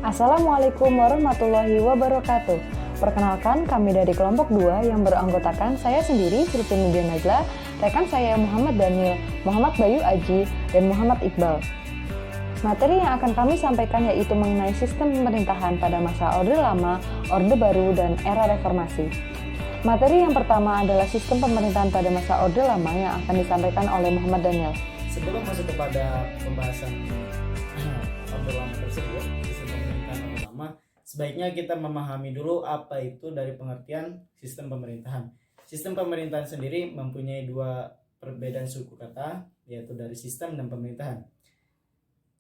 Assalamualaikum warahmatullahi wabarakatuh. Perkenalkan, kami dari kelompok 2 yang beranggotakan saya sendiri, Sri Nudia Najla, rekan saya Muhammad Daniel, Muhammad Bayu Aji, dan Muhammad Iqbal. Materi yang akan kami sampaikan yaitu mengenai sistem pemerintahan pada masa Orde Lama, Orde Baru, dan era Reformasi. Materi yang pertama adalah sistem pemerintahan pada masa Orde Lama yang akan disampaikan oleh Muhammad Daniel. Sebelum masuk kepada pembahasan Orde Lama tersebut, sistem pemerintahan Orde Lama, sebaiknya kita memahami dulu apa itu dari pengertian sistem pemerintahan. Sistem pemerintahan sendiri mempunyai dua perbedaan suku kata, yaitu dari sistem dan pemerintahan.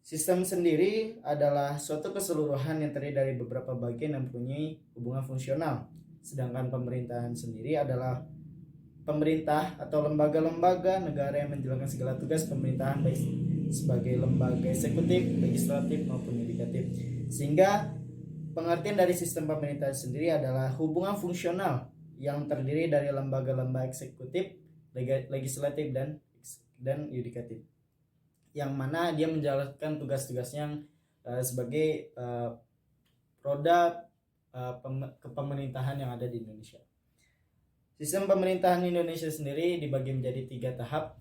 Sistem sendiri adalah suatu keseluruhan yang terdiri dari beberapa bagian yang mempunyai hubungan fungsional. Sedangkan pemerintahan sendiri adalah pemerintah atau lembaga-lembaga negara yang menjalankan segala tugas pemerintahan baik sebagai lembaga eksekutif, legislatif maupun yudikatif. Sehingga pengertian dari sistem pemerintahan sendiri adalah hubungan fungsional yang terdiri dari lembaga-lembaga eksekutif, legislatif dan yudikatif, yang mana dia menjalankan tugas-tugasnya sebagai roda kepemerintahan yang ada di Indonesia. Sistem pemerintahan Indonesia sendiri dibagi menjadi 3 tahap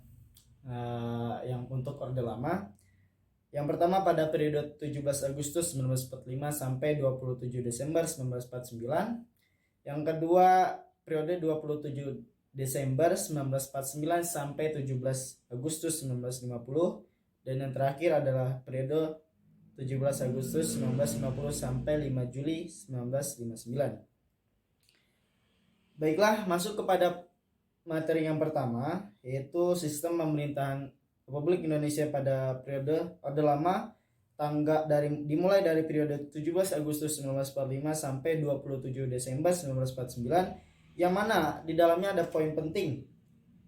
yang untuk Orde Lama. Yang pertama pada periode 17 Agustus 1945 sampai 27 Desember 1949. Yang kedua periode 27 Desember 1949 sampai 17 Agustus 1950. Dan yang terakhir adalah periode 17 Agustus 1950 sampai 5 Juli 1959. Baiklah, masuk kepada materi yang pertama, yaitu sistem pemerintahan Republik Indonesia pada periode Orde Lama dimulai dari periode 17 Agustus 1945 sampai 27 Desember 1949, yang mana di dalamnya ada poin penting.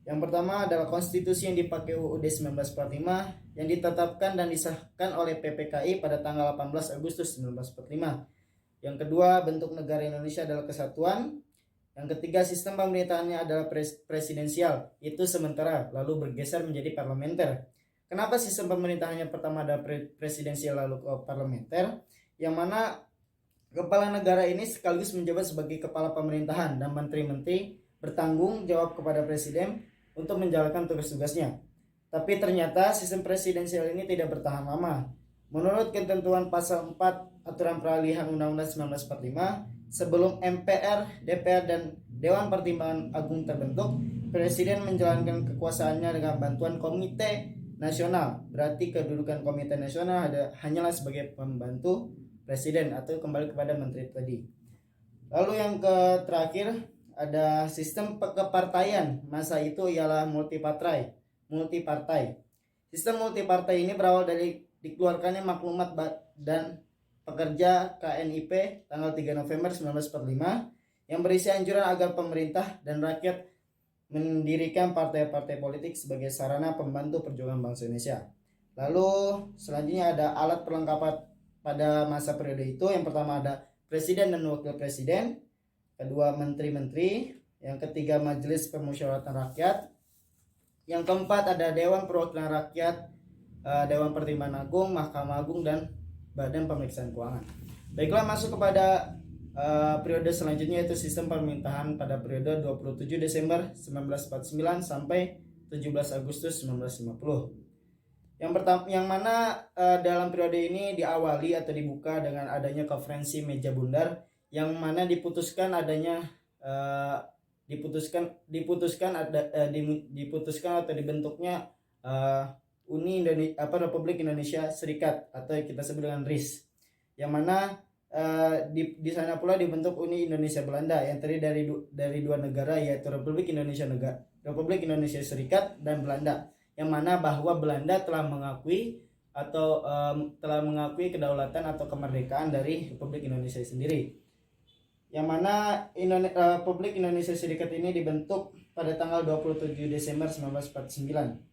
Yang pertama adalah konstitusi yang dipakai UUD 1945 yang ditetapkan dan disahkan oleh PPKI pada tanggal 18 Agustus 1945. Yang kedua, bentuk negara Indonesia adalah kesatuan. Yang ketiga, sistem pemerintahannya adalah presidensial, itu sementara, lalu bergeser menjadi parlementer. Kenapa sistem pemerintahannya pertama ada presidensial lalu ke parlementer? Yang mana kepala negara ini sekaligus menjabat sebagai kepala pemerintahan dan menteri-menteri bertanggung jawab kepada presiden untuk menjalankan tugas-tugasnya. Tapi ternyata sistem presidensial ini tidak bertahan lama. Menurut ketentuan pasal 4 Aturan Peralihan Undang-Undang 1945, sebelum MPR, DPR, dan Dewan Pertimbangan Agung terbentuk, Presiden menjalankan kekuasaannya dengan bantuan Komite Nasional. Berarti kedudukan Komite Nasional hanyalah sebagai pembantu Presiden atau kembali kepada Menteri tadi. Lalu yang terakhir ada sistem kepartaian. Masa itu ialah multipartai. Sistem multipartai ini berawal dari dikeluarkannya maklumat dan pekerja KNIP tanggal 3 November 1945 yang berisi anjuran agar pemerintah dan rakyat mendirikan partai-partai politik sebagai sarana pembantu perjuangan bangsa Indonesia. Lalu selanjutnya ada alat perlengkapan pada masa periode itu. Yang pertama ada presiden dan wakil presiden, kedua menteri-menteri, yang ketiga majelis permusyawaratan rakyat, yang keempat ada dewan perwakilan rakyat, dewan pertimbangan agung, mahkamah agung, dan badan pemeriksaan keuangan. Baiklah, masuk kepada periode selanjutnya, yaitu sistem pemerintahan pada periode 27 Desember 1949 sampai 17 Agustus 1950. Yang mana dalam periode ini diawali atau dibuka dengan adanya konferensi meja bundar, yang mana diputuskan atau dibentuknya Republik Indonesia Serikat atau yang kita sebut dengan RIS, yang mana di sana pula dibentuk Uni Indonesia Belanda yang terdiri dari dua negara, yaitu Republik Indonesia Serikat dan Belanda, yang mana bahwa Belanda telah mengakui kedaulatan atau kemerdekaan dari Republik Indonesia sendiri. Yang mana Republik Indonesia Serikat ini dibentuk pada tanggal 27 Desember 1949.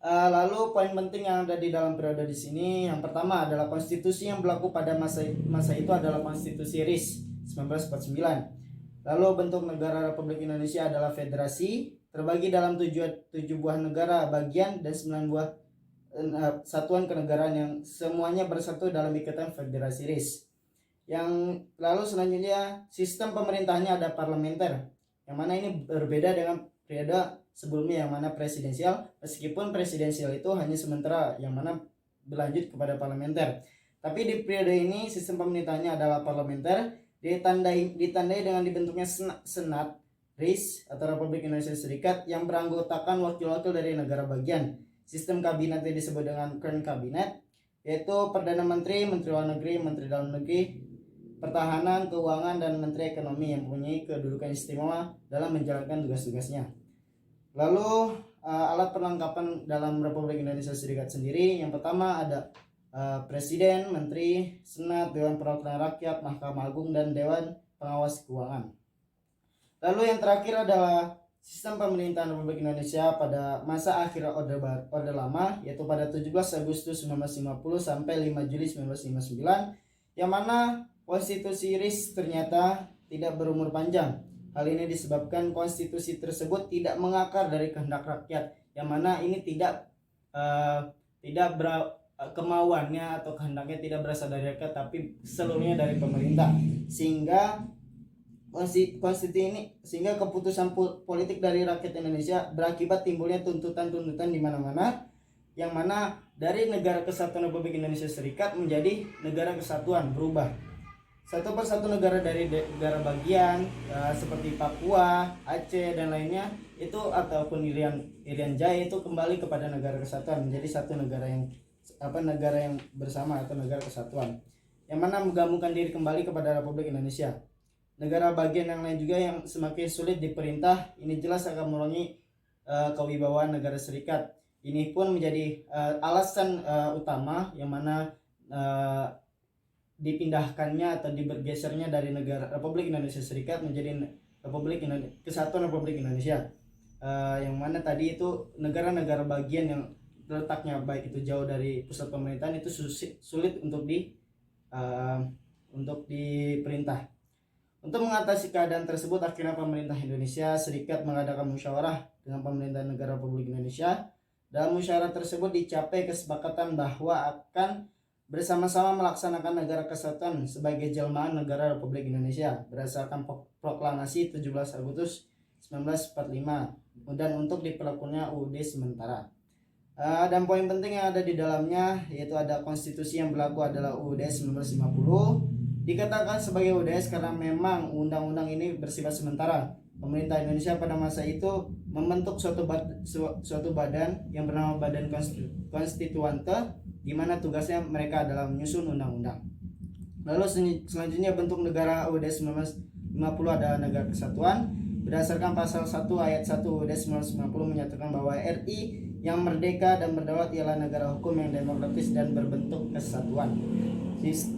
Lalu poin penting yang ada di dalam periode di sini, yang pertama adalah konstitusi yang berlaku pada masa itu adalah konstitusi RIS 1949. Lalu bentuk negara Republik Indonesia adalah federasi, terbagi dalam 7 buah negara bagian dan 9 satuan kenegaraan yang semuanya bersatu dalam ikatan federasi RIS. Yang lalu selanjutnya sistem pemerintahannya ada parlementer, yang mana ini berbeda dengan periode sebelumnya yang mana presidensial, meskipun presidensial itu hanya sementara yang mana berlanjut kepada parlementer. Tapi di periode ini sistem pemerintahannya adalah parlementer, ditandai dengan dibentuknya senat RIS atau Republik Indonesia Serikat yang beranggotakan wakil-wakil dari negara bagian. Sistem kabinetnya disebut dengan Kern Kabinet, yaitu Perdana Menteri, Menteri Luar Negeri, Menteri Dalam Negeri, Pertahanan, Keuangan, dan Menteri Ekonomi yang mempunyai kedudukan istimewa dalam menjalankan tugas-tugasnya. Lalu alat perlengkapan dalam Republik Indonesia Serikat sendiri, yang pertama ada Presiden, Menteri, Senat, Dewan Perwakilan Rakyat, Mahkamah Agung, dan Dewan Pengawas Keuangan. Lalu yang terakhir adalah sistem pemerintahan Republik Indonesia pada masa akhir Orde Lama, yaitu pada 17 Agustus 1950 sampai 5 Juli 1959, yang mana konstitusi RIS ternyata tidak berumur panjang. Hal ini disebabkan konstitusi tersebut tidak mengakar dari kehendak rakyat, yang mana ini kemauannya atau kehendaknya tidak berasal dari rakyat, tapi seluruhnya dari pemerintah. Sehingga keputusan politik dari rakyat Indonesia berakibat timbulnya tuntutan-tuntutan di mana-mana, yang mana dari negara kesatuan Republik Indonesia Serikat menjadi negara kesatuan, berubah. Satu persatu negara dari negara bagian seperti Papua, Aceh, dan lainnya itu ataupun Irian Jaya itu kembali kepada negara kesatuan, menjadi satu negara yang bersama atau negara kesatuan, yang mana menggabungkan diri kembali kepada Republik Indonesia. Negara bagian yang lain juga yang semakin sulit diperintah, ini jelas akan mengurangi kewibawaan negara serikat. Ini pun menjadi alasan utama yang mana dipindahkannya atau dibergesernya dari negara Republik Indonesia Serikat menjadi Kesatuan Republik Indonesia, yang mana tadi itu negara-negara bagian yang letaknya baik itu jauh dari pusat pemerintahan itu sulit untuk diperintah. Untuk mengatasi keadaan tersebut, akhirnya pemerintah Indonesia Serikat mengadakan musyawarah dengan pemerintah negara Republik Indonesia. Dalam musyawarah tersebut dicapai kesepakatan bahwa akan bersama-sama melaksanakan negara kesatuan sebagai jelmaan negara Republik Indonesia berdasarkan proklamasi 17 Agustus 1945 dan untuk diperlakukannya UUD sementara. Dan poin penting yang ada di dalamnya yaitu ada konstitusi yang berlaku adalah UUD 1950. Dikatakan sebagai UUDS karena memang undang-undang ini bersifat sementara. Pemerintah Indonesia pada masa itu membentuk suatu badan yang bernama Badan Konstituante, di mana tugasnya mereka adalah menyusun undang-undang. Lalu selanjutnya bentuk negara UUD 1950 adalah negara kesatuan. Berdasarkan pasal 1 ayat 1 UUD 1950 menyatakan bahwa RI yang merdeka dan berdaulat ialah negara hukum yang demokratis dan berbentuk kesatuan.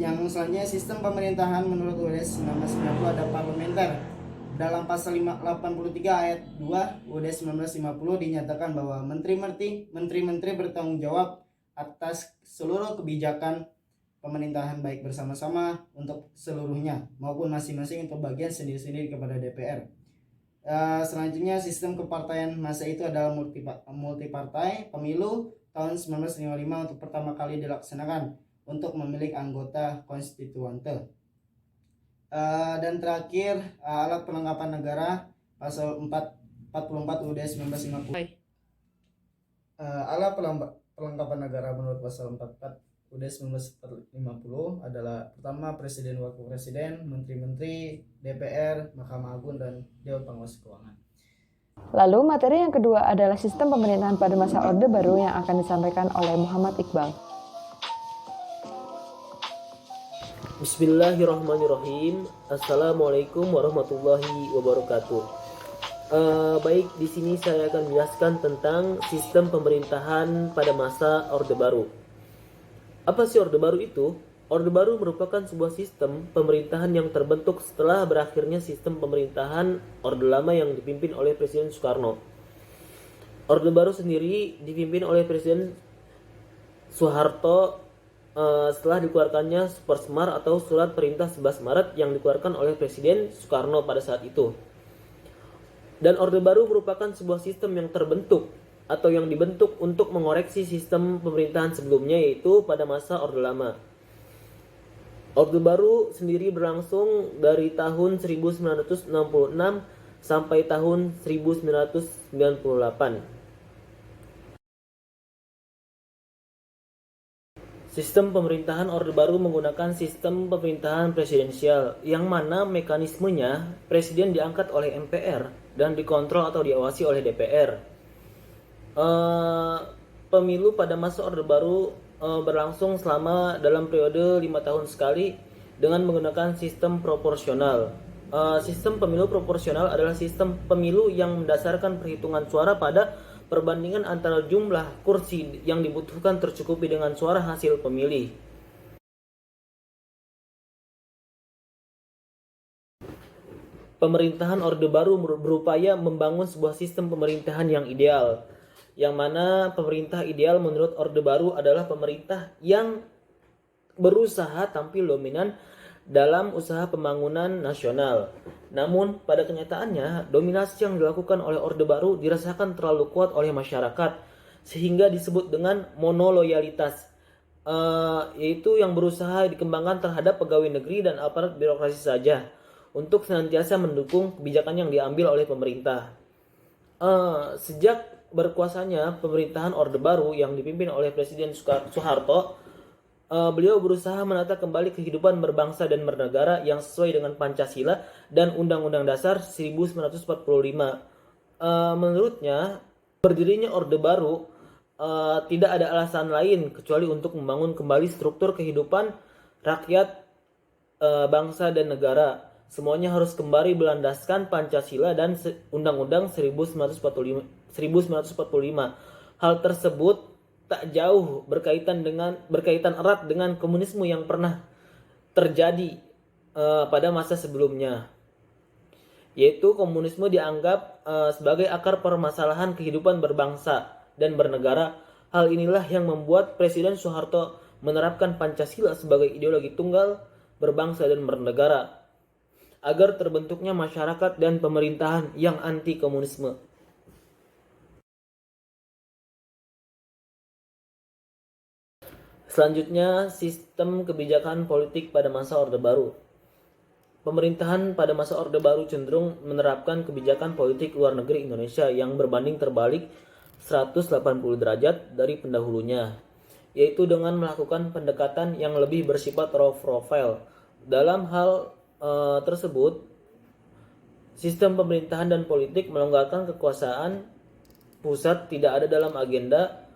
Yang selanjutnya sistem pemerintahan menurut UUD 1950 ada parlementer. Dalam pasal 83 ayat 2 UUD 1950 dinyatakan bahwa menteri-menteri bertanggung jawab atas seluruh kebijakan pemerintahan baik bersama-sama untuk seluruhnya maupun masing-masing untuk bagian sendiri-sendiri kepada DPR. Selanjutnya sistem kepartaian masa itu adalah multipartai. Pemilu tahun 1955 untuk pertama kali dilaksanakan untuk memilih anggota konstituante. Dan terakhir alat perlengkapan negara pasal 44 UUD 1950. Alat perlengkapan negara menurut pasal 44 UUD 1950 adalah pertama Presiden, Wakil Presiden, Menteri-Menteri, DPR, Mahkamah Agung, dan Dewan Pengawas Keuangan. Lalu materi yang kedua adalah sistem pemerintahan pada masa Orde Baru yang akan disampaikan oleh Muhammad Iqbal. Bismillahirrahmanirrahim. Assalamualaikum warahmatullahi wabarakatuh. Baik, di sini saya akan menjelaskan tentang sistem pemerintahan pada masa Orde Baru. Apa sih Orde Baru itu? Orde Baru merupakan sebuah sistem pemerintahan yang terbentuk setelah berakhirnya sistem pemerintahan Orde Lama yang dipimpin oleh Presiden Soekarno. Orde Baru sendiri dipimpin oleh Presiden Soeharto setelah dikeluarkannya Supersmar atau Surat Perintah 11 Maret yang dikeluarkan oleh Presiden Soekarno pada saat itu. Dan Orde Baru merupakan sebuah sistem yang terbentuk atau yang dibentuk untuk mengoreksi sistem pemerintahan sebelumnya, yaitu pada masa Orde Lama. Orde Baru sendiri berlangsung dari tahun 1966 sampai tahun 1998. Sistem pemerintahan Orde Baru menggunakan sistem pemerintahan presidensial, yang mana mekanismenya presiden diangkat oleh MPR dan dikontrol atau diawasi oleh DPR. Pemilu pada masa Orde Baru berlangsung selama dalam periode 5 tahun sekali dengan menggunakan sistem proporsional. Sistem pemilu proporsional adalah sistem pemilu yang mendasarkan perhitungan suara pada perbandingan antara jumlah kursi yang dibutuhkan tercukupi dengan suara hasil pemilih. Pemerintahan Orde Baru berupaya membangun sebuah sistem pemerintahan yang ideal, yang mana pemerintah ideal menurut Orde Baru adalah pemerintah yang berusaha tampil dominan dalam usaha pembangunan nasional. Namun pada kenyataannya dominasi yang dilakukan oleh Orde Baru dirasakan terlalu kuat oleh masyarakat sehingga disebut dengan monoloyalitas, yaitu yang berusaha dikembangkan terhadap pegawai negeri dan aparat birokrasi saja untuk senantiasa mendukung kebijakan yang diambil oleh pemerintah. Sejak berkuasanya pemerintahan Orde Baru yang dipimpin oleh Presiden Soeharto, beliau berusaha menata kembali kehidupan berbangsa dan bernegara yang sesuai dengan Pancasila dan Undang-Undang Dasar 1945. Menurutnya, berdirinya Orde Baru tidak ada alasan lain kecuali untuk membangun kembali struktur kehidupan rakyat, bangsa dan negara. Semuanya harus kembali berlandaskan Pancasila dan Undang-Undang 1945. Hal tersebut tak jauh berkaitan erat dengan komunisme yang pernah terjadi pada masa sebelumnya, yaitu komunisme dianggap sebagai akar permasalahan kehidupan berbangsa dan bernegara. Hal inilah yang membuat Presiden Soeharto menerapkan Pancasila sebagai ideologi tunggal berbangsa dan bernegara agar terbentuknya masyarakat dan pemerintahan yang anti komunisme. Selanjutnya, sistem kebijakan politik pada masa Orde Baru. Pemerintahan pada masa Orde Baru cenderung menerapkan kebijakan politik luar negeri Indonesia yang berbanding terbalik 180 derajat dari pendahulunya, yaitu dengan melakukan pendekatan yang lebih bersifat raw profile. Dalam hal tersebut, sistem pemerintahan dan politik melonggarkan kekuasaan pusat tidak ada dalam agenda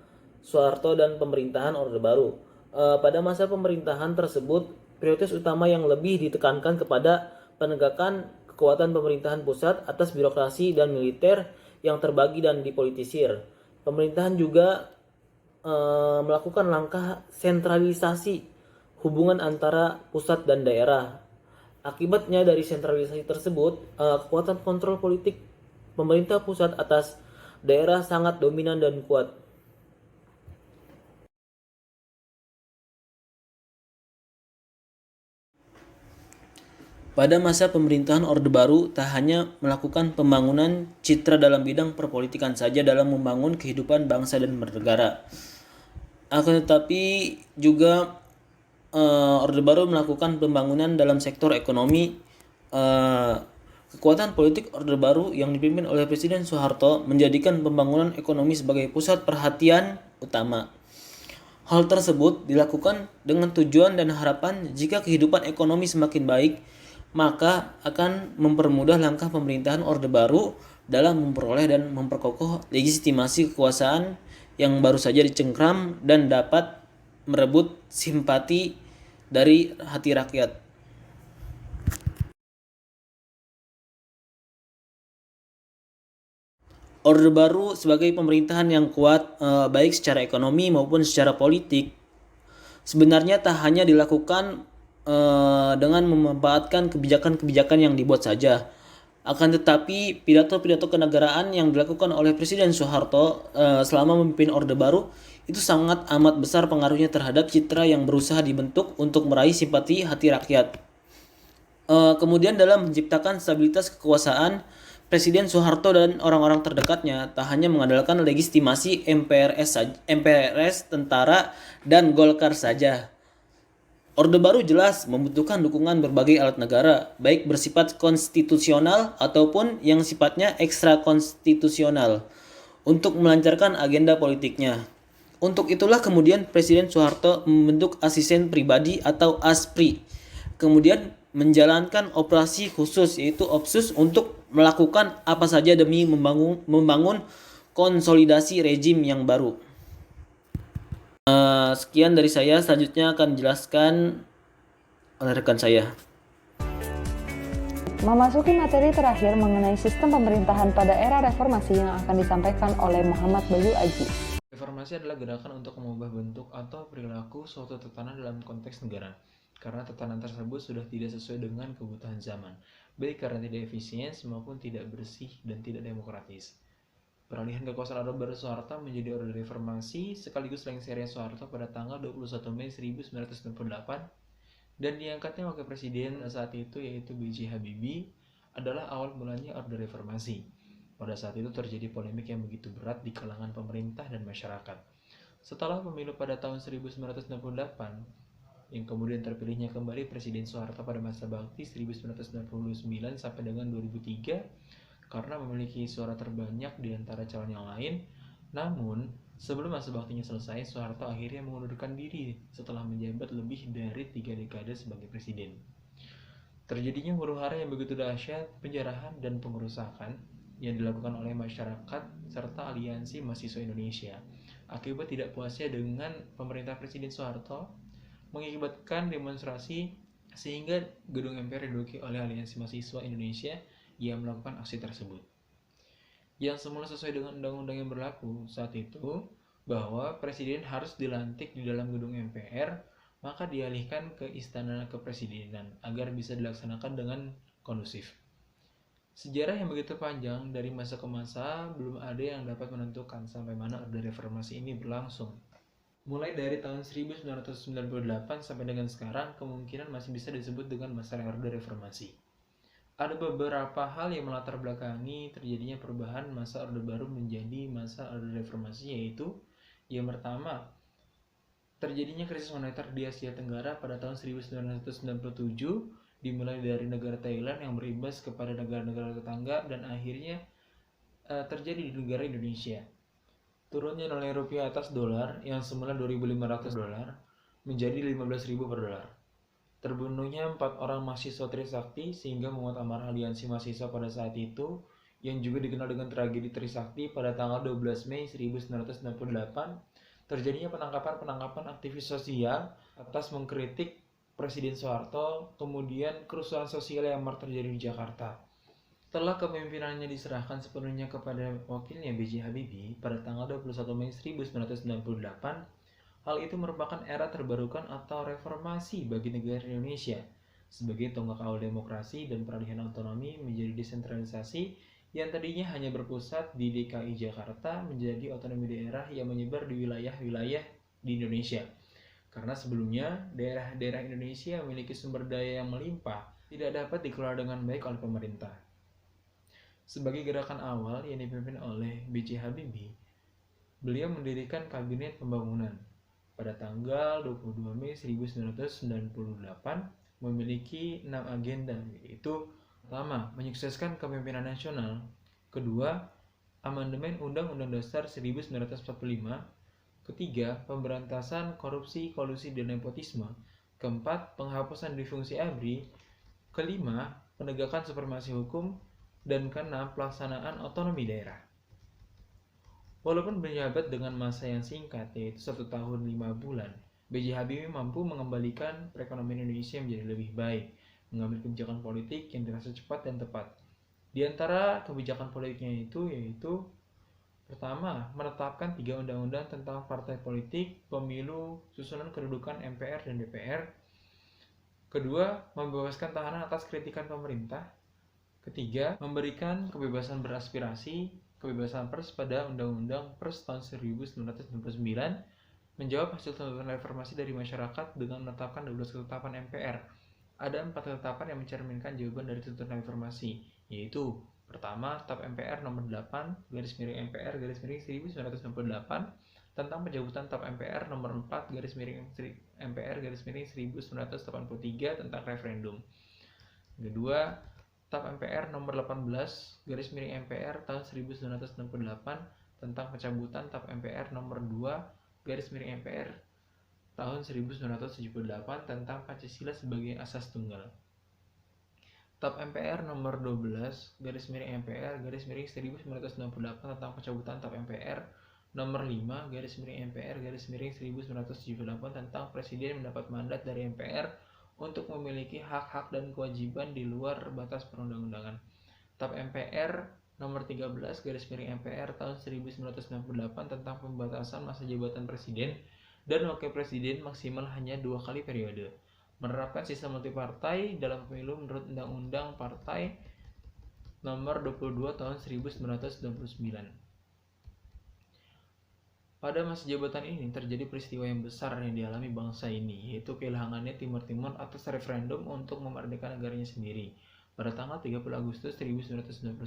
Soeharto dan pemerintahan Orde Baru. Pada masa pemerintahan tersebut, prioritas utama yang lebih ditekankan kepada penegakan kekuatan pemerintahan pusat atas birokrasi dan militer yang terbagi dan dipolitisir. Pemerintahan juga melakukan langkah sentralisasi hubungan antara pusat dan daerah. Akibatnya dari sentralisasi tersebut, kekuatan kontrol politik pemerintah pusat atas daerah sangat dominan dan kuat. Pada masa pemerintahan Orde Baru tak hanya melakukan pembangunan citra dalam bidang perpolitikan saja dalam membangun kehidupan bangsa dan bernegara, akan tetapi juga Orde Baru melakukan pembangunan dalam sektor ekonomi. Kekuatan politik Orde Baru yang dipimpin oleh Presiden Soeharto menjadikan pembangunan ekonomi sebagai pusat perhatian utama. Hal tersebut dilakukan dengan tujuan dan harapan jika kehidupan ekonomi semakin baik, maka akan mempermudah langkah pemerintahan Orde Baru dalam memperoleh dan memperkokoh legitimasi kekuasaan yang baru saja dicengkram dan dapat merebut simpati dari hati rakyat. Orde Baru sebagai pemerintahan yang kuat baik secara ekonomi maupun secara politik sebenarnya tak hanya dilakukan dengan memanfaatkan kebijakan-kebijakan yang dibuat saja. Akan tetapi pidato-pidato kenegaraan yang dilakukan oleh Presiden Soeharto selama memimpin Orde Baru itu sangat amat besar pengaruhnya terhadap citra yang berusaha dibentuk untuk meraih simpati hati rakyat. Kemudian dalam menciptakan stabilitas kekuasaan, Presiden Soeharto dan orang-orang terdekatnya tak hanya mengandalkan legitimasi MPRS, tentara, dan Golkar saja. Orde Baru jelas membutuhkan dukungan berbagai alat negara, baik bersifat konstitusional ataupun yang sifatnya ekstra konstitusional, untuk melancarkan agenda politiknya. Untuk itulah kemudian Presiden Soeharto membentuk asisten pribadi atau ASPRI, kemudian menjalankan operasi khusus yaitu OPSUS untuk melakukan apa saja demi membangun konsolidasi rejim yang baru. Sekian dari saya, selanjutnya akan dijelaskan oleh rekan saya. Memasuki materi terakhir mengenai sistem pemerintahan pada era reformasi yang akan disampaikan oleh Muhammad Bayu Aji. Reformasi adalah gerakan untuk mengubah bentuk atau perilaku suatu tatanan dalam konteks negara, karena tatanan tersebut sudah tidak sesuai dengan kebutuhan zaman, baik karena tidak efisien maupun tidak bersih dan tidak demokratis. Peralihan kekuasaan Orde Baru Soeharto menjadi Orde Reformasi sekaligus lengsernya Soeharto pada tanggal 21 Mei 1998 dan diangkatnya wakil presiden saat itu yaitu B.J. Habibie adalah awal mulanya Orde Reformasi. Pada saat itu terjadi polemik yang begitu berat di kalangan pemerintah dan masyarakat. Setelah pemilu pada tahun 1998, yang kemudian terpilihnya kembali Presiden Soeharto pada masa bakti 1999 sampai dengan 2003, karena memiliki suara terbanyak di antara calon yang lain. Namun, sebelum masa baktinya selesai, Soeharto akhirnya mengundurkan diri setelah menjabat lebih dari 3 dekade sebagai presiden. Terjadinya huru-hara yang begitu dahsyat, penjarahan dan pengerusakan yang dilakukan oleh masyarakat serta aliansi mahasiswa Indonesia akibat tidak puasnya dengan pemerintah Presiden Soeharto mengakibatkan demonstrasi sehingga gedung MPR diduduki oleh aliansi mahasiswa Indonesia yang melakukan aksi tersebut. Yang semula sesuai dengan undang-undang yang berlaku saat itu, bahwa presiden harus dilantik di dalam gedung MPR, maka dialihkan ke Istana Kepresidenan agar bisa dilaksanakan dengan kondusif. Sejarah yang begitu panjang dari masa ke masa belum ada yang dapat menentukan sampai mana Orde Reformasi ini berlangsung. Mulai dari tahun 1998 sampai dengan sekarang kemungkinan masih bisa disebut dengan masa Orde Reformasi. Ada beberapa hal yang melatar belakangi terjadinya perubahan masa Orde Baru menjadi masa Orde Reformasi, yaitu yang pertama, terjadinya krisis moneter di Asia Tenggara pada tahun 1997 dimulai dari negara Thailand yang berimbas kepada negara-negara tetangga dan akhirnya terjadi di negara Indonesia. Turunnya nilai rupiah atas dolar yang semula 2.500 dolar menjadi 15.000 per dolar. Terbunuhnya 4 orang mahasiswa Trisakti sehingga memuat amarah aliansi mahasiswa pada saat itu yang juga dikenal dengan tragedi Trisakti pada tanggal 12 Mei 1998. Terjadinya penangkapan aktivis sosial atas mengkritik Presiden Soeharto, kemudian kerusuhan sosial yang terjadi di Jakarta. Setelah kepemimpinannya diserahkan sepenuhnya kepada wakilnya B.J. Habibie pada tanggal 21 Mei 1998, hal itu merupakan era terbarukan atau reformasi bagi negara Indonesia sebagai tonggak awal demokrasi dan peralihan otonomi menjadi desentralisasi yang tadinya hanya berpusat di DKI Jakarta menjadi otonomi daerah yang menyebar di wilayah-wilayah di Indonesia. Karena sebelumnya daerah-daerah Indonesia memiliki sumber daya yang melimpah tidak dapat dikelola dengan baik oleh pemerintah. Sebagai gerakan awal yang dipimpin oleh B.J. Habibie, beliau mendirikan Kabinet Pembangunan. Pada tanggal 22 Mei 1998 memiliki 6 agenda, yaitu pertama, menyukseskan kepemimpinan nasional, kedua, amandemen Undang-Undang Dasar 1945, ketiga, pemberantasan korupsi, kolusi, dan nepotisme, keempat, penghapusan difungsi ABRI, kelima, penegakan supremasi hukum, dan keenam, pelaksanaan otonomi daerah. Walaupun menjabat dengan masa yang singkat, yaitu 1 tahun 5 bulan, B.J. Habibie mampu mengembalikan perekonomian Indonesia menjadi lebih baik, mengambil kebijakan politik yang dirasa cepat dan tepat. Di antara kebijakan politiknya itu yaitu pertama, menetapkan 3 undang-undang tentang partai politik, pemilu, susunan kedudukan MPR dan DPR. Kedua, membebaskan tahanan atas kritikan pemerintah. Ketiga, memberikan kebebasan beraspirasi, kebebasan pers pada Undang-Undang Pers tahun 1999, menjawab hasil tuntutan reformasi dari masyarakat dengan menetapkan 12 ketetapan MPR. Ada 4 ketetapan yang mencerminkan jawaban dari tuntutan reformasi, yaitu Pertama, TAP MPR nomor 8 garis miring MPR garis miring 1998 tentang pencabutan TAP MPR nomor 4 garis miring MPR garis miring 1983 tentang referendum. Kedua, TAP MPR nomor 18 garis miring MPR tahun 1968 tentang pencabutan TAP MPR nomor 2 garis miring MPR tahun 1978 tentang Pancasila sebagai asas tunggal. TAP MPR nomor 12 garis miring MPR garis miring 1998 tentang pencabutan TAP MPR nomor 5 garis miring MPR garis miring 1978 tentang Presiden mendapat mandat dari MPR untuk memiliki hak-hak dan kewajiban di luar batas perundang-undangan. TAP MPR nomor 13 garis miring MPR tahun 1998 tentang pembatasan masa jabatan Presiden dan Wakil Presiden maksimal hanya 2 kali periode. Menerapkan sistem multipartai dalam pemilu menurut Undang-Undang Partai nomor 22 tahun 1999. Pada masa jabatan ini terjadi peristiwa yang besar yang dialami bangsa ini, yaitu kehilangannya Timur Timur atas referendum untuk memerdekakan negaranya sendiri pada tanggal 30 Agustus 1999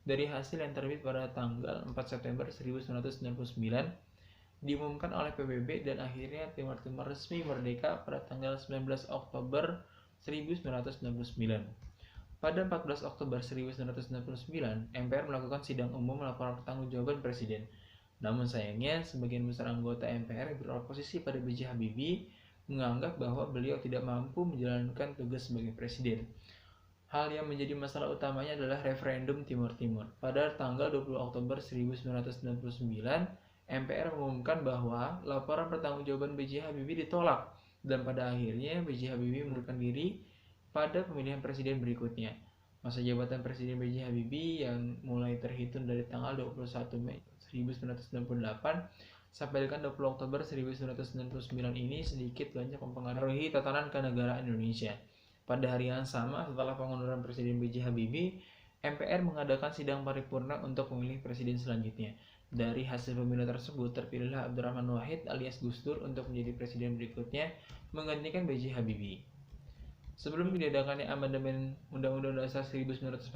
dari hasil yang terbit pada tanggal 4 September 1999 diumumkan oleh PBB dan akhirnya Timur Timur resmi merdeka pada tanggal 19 Oktober 1999. Pada 14 Oktober 1999, MPR melakukan sidang umum melaporkan pertanggungjawaban Presiden. Namun sayangnya, sebagian besar anggota MPR yang beroposisi pada B.J. Habibie menganggap bahwa beliau tidak mampu menjalankan tugas sebagai Presiden. Hal yang menjadi masalah utamanya adalah referendum Timur Timur. Pada tanggal 20 Oktober 1999, MPR mengumumkan bahwa laporan pertanggungjawaban B.J. Habibie ditolak dan pada akhirnya B.J. Habibie mengundurkan diri pada pemilihan presiden berikutnya. Masa jabatan Presiden B.J. Habibie yang mulai terhitung dari tanggal 21 Mei 1998 sampai dengan 20 Oktober 1999 ini sedikit banyak mempengaruhi tatanan kenegaraan Indonesia. Pada hari yang sama setelah pengunduran Presiden B.J. Habibie, MPR mengadakan sidang paripurna untuk memilih presiden selanjutnya. Dari hasil pemilu tersebut, terpilihlah Abdurrahman Wahid alias Gus Dur untuk menjadi presiden berikutnya, menggantikan B.J. Habibie. Sebelum diadakannya amandemen Undang-Undang Dasar 1945,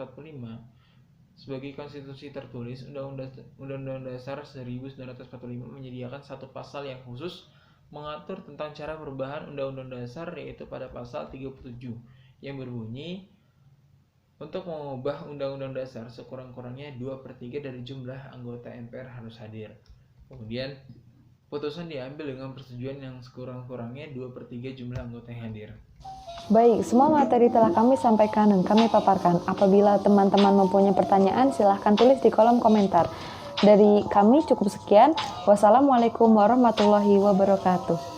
sebagai konstitusi tertulis, Undang-Undang Dasar 1945 menyediakan satu pasal yang khusus mengatur tentang cara perubahan Undang-Undang Dasar, yaitu pada pasal 37, yang berbunyi, untuk mengubah Undang-Undang Dasar sekurang-kurangnya 2/3 dari jumlah anggota MPR harus hadir. Kemudian, putusan diambil dengan persetujuan yang sekurang-kurangnya 2/3 jumlah anggota yang hadir. Baik, semua materi telah kami sampaikan dan kami paparkan. Apabila teman-teman mempunyai pertanyaan, silahkan tulis di kolom komentar. Dari kami cukup sekian. Wassalamualaikum warahmatullahi wabarakatuh.